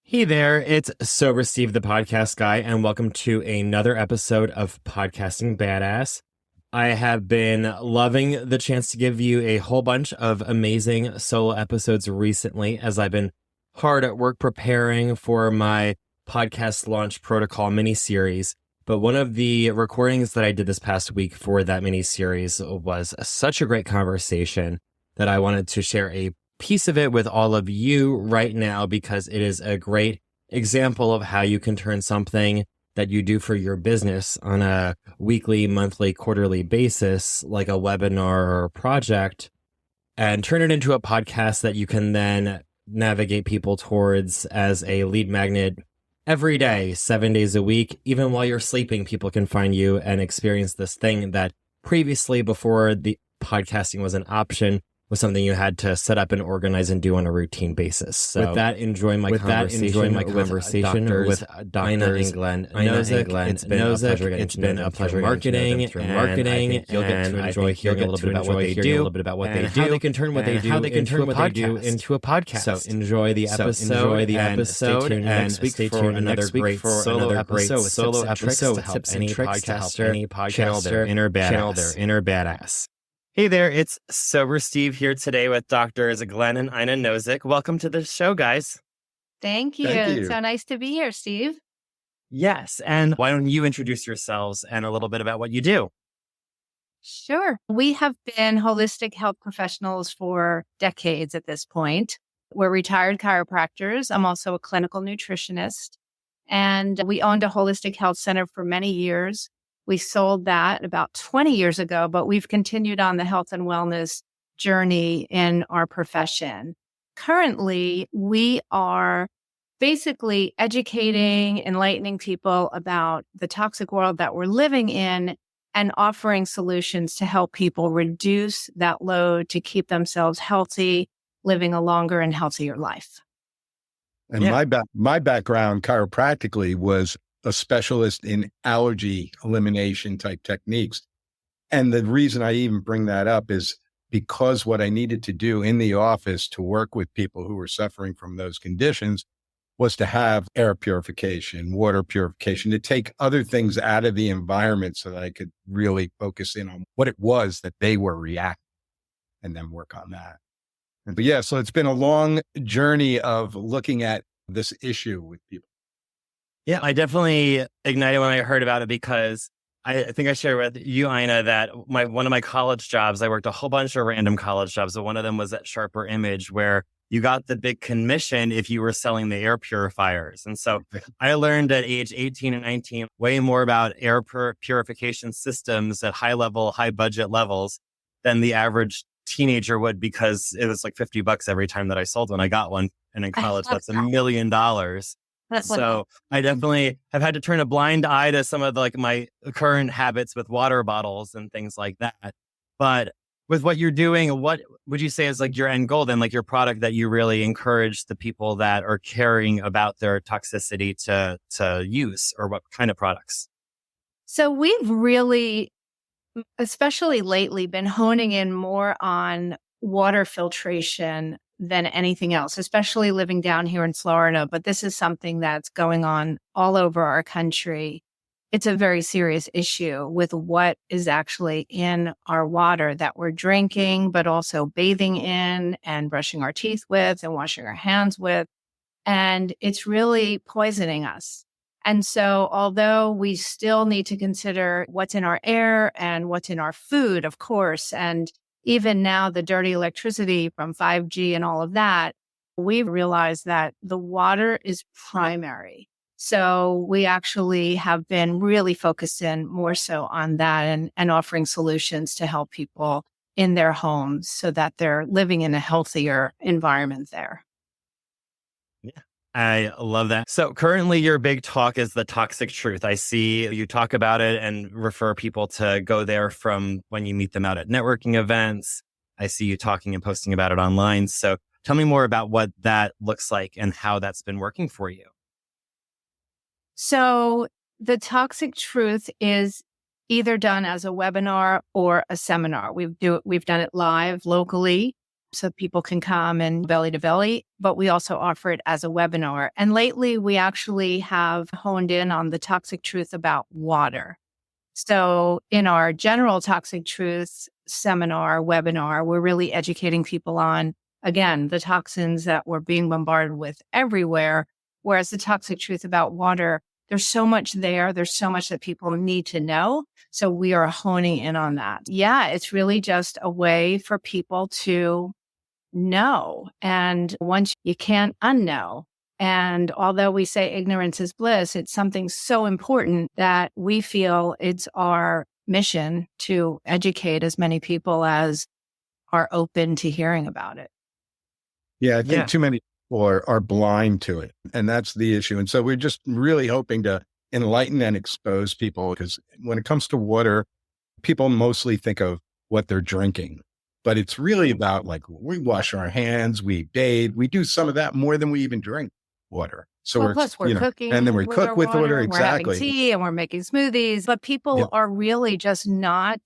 Hey there, it's Sober Steve, the podcast guy, and welcome to another episode of Podcasting Badass. I have been loving the chance to give you a whole bunch of amazing solo episodes recently as I've been hard at work preparing for my podcast launch protocol miniseries. But one of the recordings that I did this past week for that miniseries was such a great conversation that I wanted to share a piece of it with all of you right now because it is a great example of how you can turn something that you do for your business on a weekly, monthly, quarterly basis, like a webinar or a project, and turn it into a podcast that you can then navigate people towards as a lead magnet every day, 7 days a week. Even while you're sleeping, people can find you and experience this thing that previously, before the podcasting was an option, was something you had to set up and organize and do on a routine basis. So with that, enjoy my conversation with Ina and Glenn Nozek. It's been a pleasure marketing, and you'll get to enjoy hearing a little bit about what they do, how they can turn what they do into a podcast. So enjoy the episode, and stay tuned for another great solo episode to help any podcaster channel their inner badass. Hey there, it's Sober Steve here today with Doctors Glenn and Ina Nozek. Welcome to the show, guys. Thank you. It's so nice to be here, Steve. Yes, and why don't you introduce yourselves and a little bit about what you do? Sure. We have been holistic health professionals for decades at this point. We're retired chiropractors. I'm also a clinical nutritionist, and we owned a holistic health center for many years. We sold that about 20 years ago, but we've continued on the health and wellness journey in our profession. Currently, we are basically educating, enlightening people about the toxic world that we're living in and offering solutions to help people reduce that load to keep themselves healthy, living a longer and healthier life. And my background chiropractically was a specialist in allergy elimination type techniques. And the reason I even bring that up is because what I needed to do in the office to work with people who were suffering from those conditions was to have air purification, water purification, to take other things out of the environment so that I could really focus in on what it was that they were reacting and then work on that. But yeah, so it's been a long journey of looking at this issue with people. Yeah, I definitely ignited when I heard about it because I think I shared with you, Ina, that one of my college jobs, I worked a whole bunch of random college jobs, but one of them was at Sharper Image, where you got the big commission if you were selling the air purifiers. And so I learned at age 18 and 19 way more about air purification systems at high level, high budget levels than the average teenager would, because it was like $50 every time that I sold one. I got one. And in college, that's $1 million. So I definitely have had to turn a blind eye to some of my current habits with water bottles and things like that. But with what you're doing, what would you say is your end goal then, your product that you really encourage the people that are caring about their toxicity to use, or what kind of products? So we've really, especially lately, been honing in more on water filtration than anything else, especially living down here in Florida. But this is something that's going on all over our country. It's a very serious issue with what is actually in our water that we're drinking, but also bathing in and brushing our teeth with and washing our hands with. And it's really poisoning us. And so although we still need to consider what's in our air and what's in our food, of course, and even now, the dirty electricity from 5G and all of that, we've realized that the water is primary. So we actually have been really focused in more so on that and offering solutions to help people in their homes so that they're living in a healthier environment there. Yeah. I love that. So currently your big talk is the toxic truth. I see you talk about it and refer people to go there from when you meet them out at networking events. I see you talking and posting about it online. So tell me more about what that looks like and how that's been working for you. So the toxic truth is either done as a webinar or a seminar. We've done it live locally. so people can come and belly to belly, but we also offer it as a webinar. And lately we actually have honed in on the toxic truth about water. So in our general toxic truths seminar, webinar, we're really educating people on, again, the toxins that we're being bombarded with everywhere. Whereas the toxic truth about water, there's so much there. There's so much that people need to know. So we are honing in on that. Yeah, it's really just a way for people to know. And once you can't unknow. And although we say ignorance is bliss, it's something so important that we feel it's our mission to educate as many people as are open to hearing about it. Yeah, I think too many people are blind to it. And that's the issue. And so we're just really hoping to enlighten and expose people, because when it comes to water, people mostly think of what they're drinking. But it's really about, like, we wash our hands, we bathe, we do some of that more than we even drink water. So plus we're cooking, and then we cook with water. Exactly. We're having tea and we're making smoothies, but people are really just not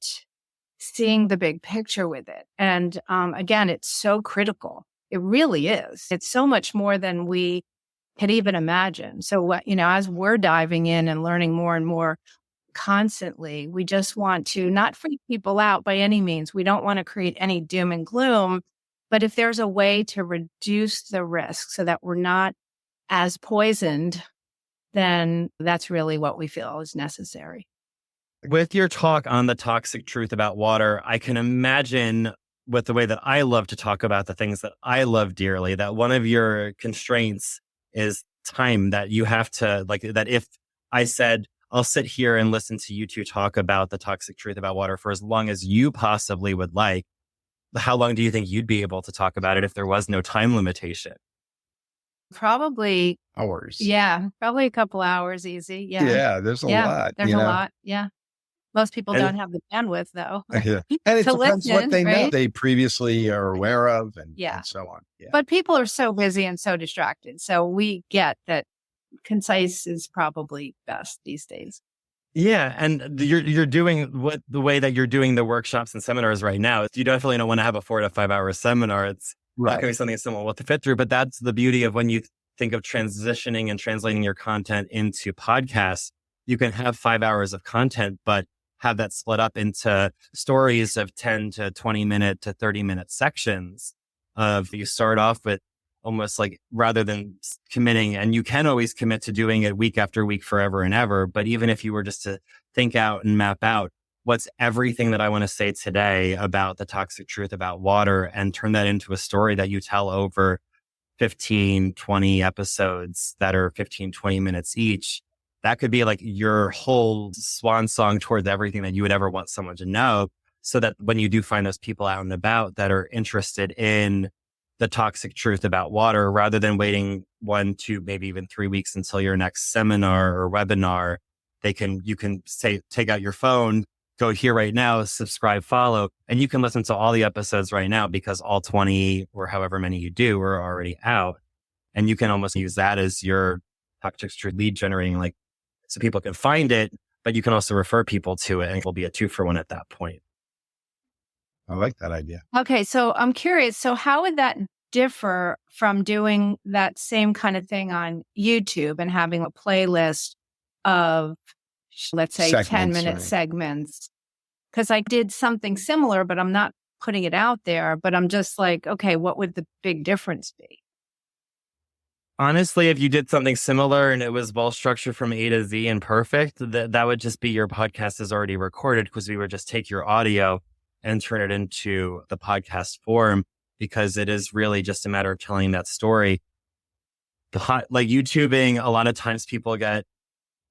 seeing the big picture with it. And again, it's so critical. It really is. It's so much more than we could even imagine. So what, as we're diving in and learning more and more constantly, we just want to not freak people out by any means. We don't want to create any doom and gloom, but if there's a way to reduce the risk so that we're not as poisoned, then that's really what we feel is necessary. With your talk on the toxic truth about water, I can imagine, with the way that I love to talk about the things that I love dearly, that one of your constraints is time, that you have to, like, that if I said, I'll sit here and listen to you two talk about the toxic truth about water for as long as you possibly would like, how long do you think you'd be able to talk about it if there was no time limitation? Probably hours. Yeah, probably a couple hours easy. Yeah. Yeah, there's a lot. There's a lot. Yeah. Most people don't have the bandwidth, though. Yeah. And it depends what they know, right? they previously are aware of, and so on. Yeah. But people are so busy and so distracted. So we get that concise is probably best these days. Yeah. And you're doing the way that you're doing the workshops and seminars right now. You definitely don't want to have a 4 to 5 hour seminar. It's not going to be something someone will fit through. But that's the beauty of when you think of transitioning and translating your content into podcasts. You can have 5 hours of content, but have that split up into stories of 10 to 20 minute to 30 minute sections of, you start off with almost like, rather than committing, and you can always commit to doing it week after week, forever and ever. But even if you were just to think out and map out what's everything that I want to say today about the toxic truth about water, and turn that into a story that you tell over 15, 20 episodes that are 15, 20 minutes each, that could be like your whole swan song towards everything that you would ever want someone to know. So that when you do find those people out and about that are interested in the toxic truth about water, rather than waiting 1, 2, maybe even 3 weeks until your next seminar or webinar, you can say, take out your phone, go here right now, subscribe, follow, and you can listen to all the episodes right now, because all 20 or however many you do are already out. And you can almost use that as your toxic truth lead generating, like, so people can find it, but you can also refer people to it, and it will be a 2-for-1 at that point. I like that idea. Okay. So I'm curious. So how would that differ from doing that same kind of thing on YouTube and having a playlist of, let's say, 10-minute segments? Because I did something similar, but I'm not putting it out there, but I'm just like, okay, what would the big difference be? Honestly, if you did something similar and it was well structured from A to Z and perfect, that would just be your podcast is already recorded, because we would just take your audio and turn it into the podcast form, because it is really just a matter of telling that story. Like YouTubing, a lot of times people get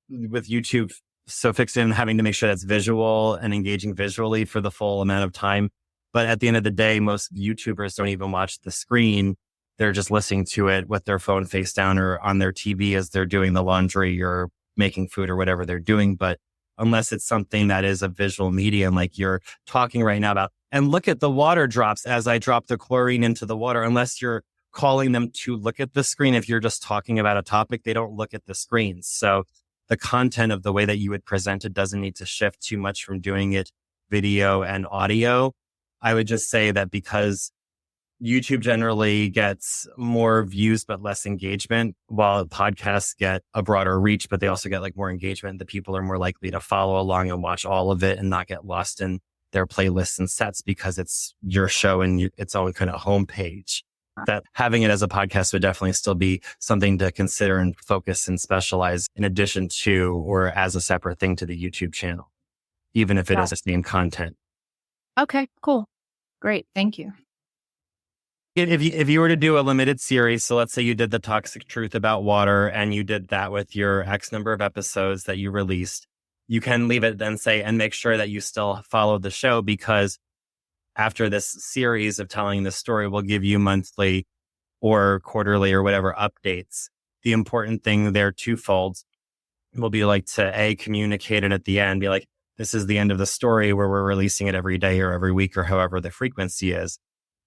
with YouTube so fixed in having to make sure that's visual and engaging visually for the full amount of time. But at the end of the day, most YouTubers don't even watch the screen. They're just listening to it with their phone face down or on their TV as they're doing the laundry or making food or whatever they're doing. But unless it's something that is a visual medium, like you're talking right now about, and look at the water drops as I drop the chlorine into the water, unless you're calling them to look at the screen. If you're just talking about a topic, they don't look at the screens. So the content of the way that you would present it doesn't need to shift too much from doing it video and audio. I would just say that because YouTube generally gets more views but less engagement, while podcasts get a broader reach, but they also get like more engagement. The people are more likely to follow along and watch all of it and not get lost in their playlists and sets because it's your show and it's always kind of homepage. That having it as a podcast would definitely still be something to consider and focus and specialize in addition to or as a separate thing to the YouTube channel, even if it is the same content. Okay, cool. Great. Thank you. If you were to do a limited series, so let's say you did the toxic truth about water and you did that with your X number of episodes that you released, you can leave it then say, and make sure that you still follow the show, because after this series of telling the story, we'll give you monthly or quarterly or whatever updates. The important thing there twofold will be like to communicate it at the end, be like, this is the end of the story where we're releasing it every day or every week or however the frequency is.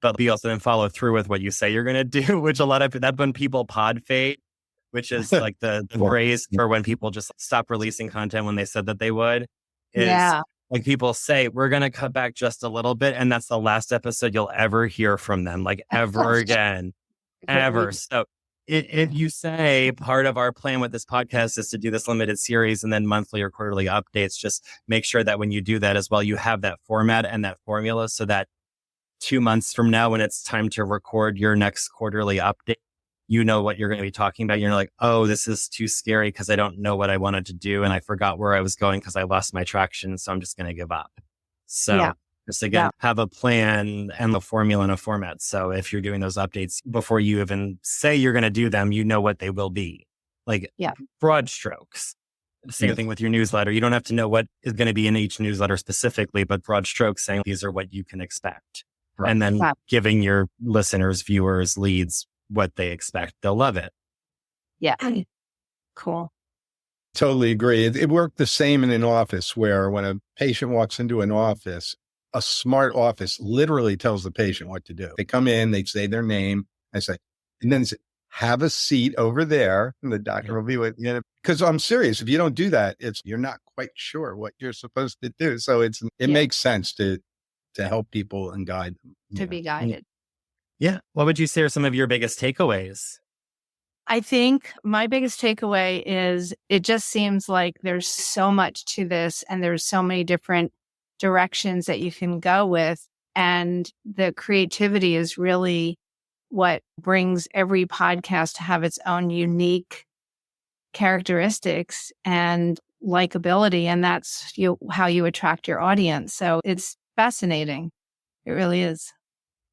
But be also then follow through with what you say you're going to do, which a lot of that when people pod fade, which is like the phrase for when people just stop releasing content when they said that they would. Is like people say, we're going to cut back just a little bit. And that's the last episode you'll ever hear from them, like ever again, ever. So if you say part of our plan with this podcast is to do this limited series and then monthly or quarterly updates, just make sure that when you do that as well, you have that format and that formula so that 2 months from now, when it's time to record your next quarterly update, you know what you're going to be talking about. You're like, oh, this is too scary because I don't know what I wanted to do. And I forgot where I was going because I lost my traction. So I'm just going to give up. So just again, have a plan and the formula and a format. So if you're doing those updates before you even say you're going to do them, you know what they will be. Like broad strokes. Same thing with your newsletter. You don't have to know what is going to be in each newsletter specifically, but broad strokes saying these are what you can expect. Right. And then giving your listeners, viewers, leads what they expect. They'll love it. Yeah. Cool. Totally agree. It worked the same in an office where when a patient walks into an office, a smart office literally tells the patient what to do. They come in, they say their name, I say, and then say, have a seat over there. And the doctor will be with you. Because I'm serious. If you don't do that, you're not quite sure what you're supposed to do. So it makes sense to help people and guide them. To be guided. Yeah. What would you say are some of your biggest takeaways? I think my biggest takeaway is it just seems like there's so much to this and there's so many different directions that you can go with. And the creativity is really what brings every podcast to have its own unique characteristics and likability. And that's how you attract your audience. So it's fascinating. It really is.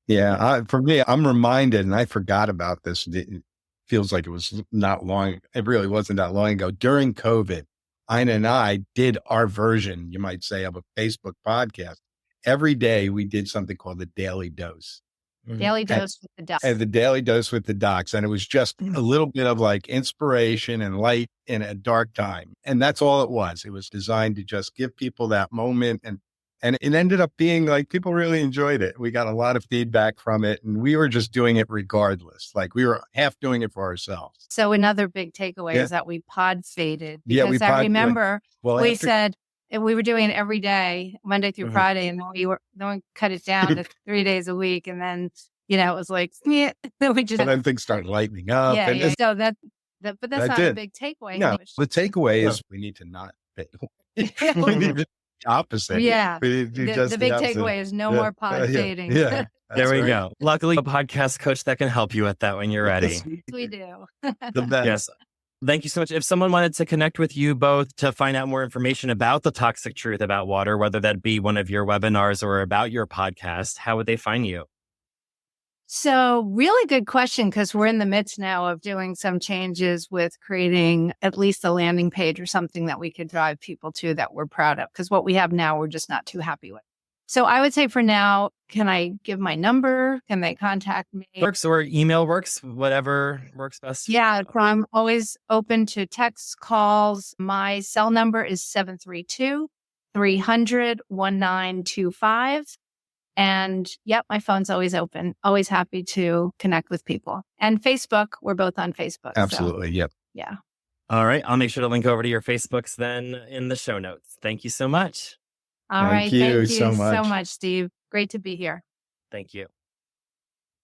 Yeah. For me, I'm reminded, and I forgot about this. It feels like it was not long. It really wasn't that long ago. During COVID, Ina and I did our version, you might say, of a Facebook podcast. Every day we did something called the Daily Dose. Daily Dose with the Docs. And the Daily Dose with the Docs. And it was just a little bit of like inspiration and light in a dark time. And that's all it was. It was designed to just give people that moment. And it ended up being like, people really enjoyed it. We got a lot of feedback from it and we were just doing it regardless. Like we were half doing it for ourselves. So another big takeaway is that we pod faded. Because I remember we said we were doing it every day, Monday through Friday, and then we cut it down to 3 days a week. And then, it was like, then we just. And then things started lightening up. Yeah. So but that's not a big takeaway. No, the takeaway is we need to not fade. We need to opposite. Yeah. The big takeaway is no more pod fading. Yeah. There we go. Luckily, a podcast coach that can help you with that when you're ready. We do. The best. Yes. Thank you so much. If someone wanted to connect with you both to find out more information about the toxic truth about water, whether that be one of your webinars or about your podcast, how would they find you? So really good question, because we're in the midst now of doing some changes with creating at least a landing page or something that we could drive people to that we're proud of, because what we have now, we're just not too happy with. So I would say for now, can I give my number? Can they contact me? Works or email works, whatever works best. Yeah, I'm always open to texts, calls. My cell number is 732-300-1925. And my phone's always open. Always happy to connect with people. And Facebook, we're both on Facebook. Absolutely. So, yep. Yeah. All right. I'll make sure to link over to your Facebooks then in the show notes. Thank you so much. All right. Thank you so much, Steve. Great to be here. Thank you.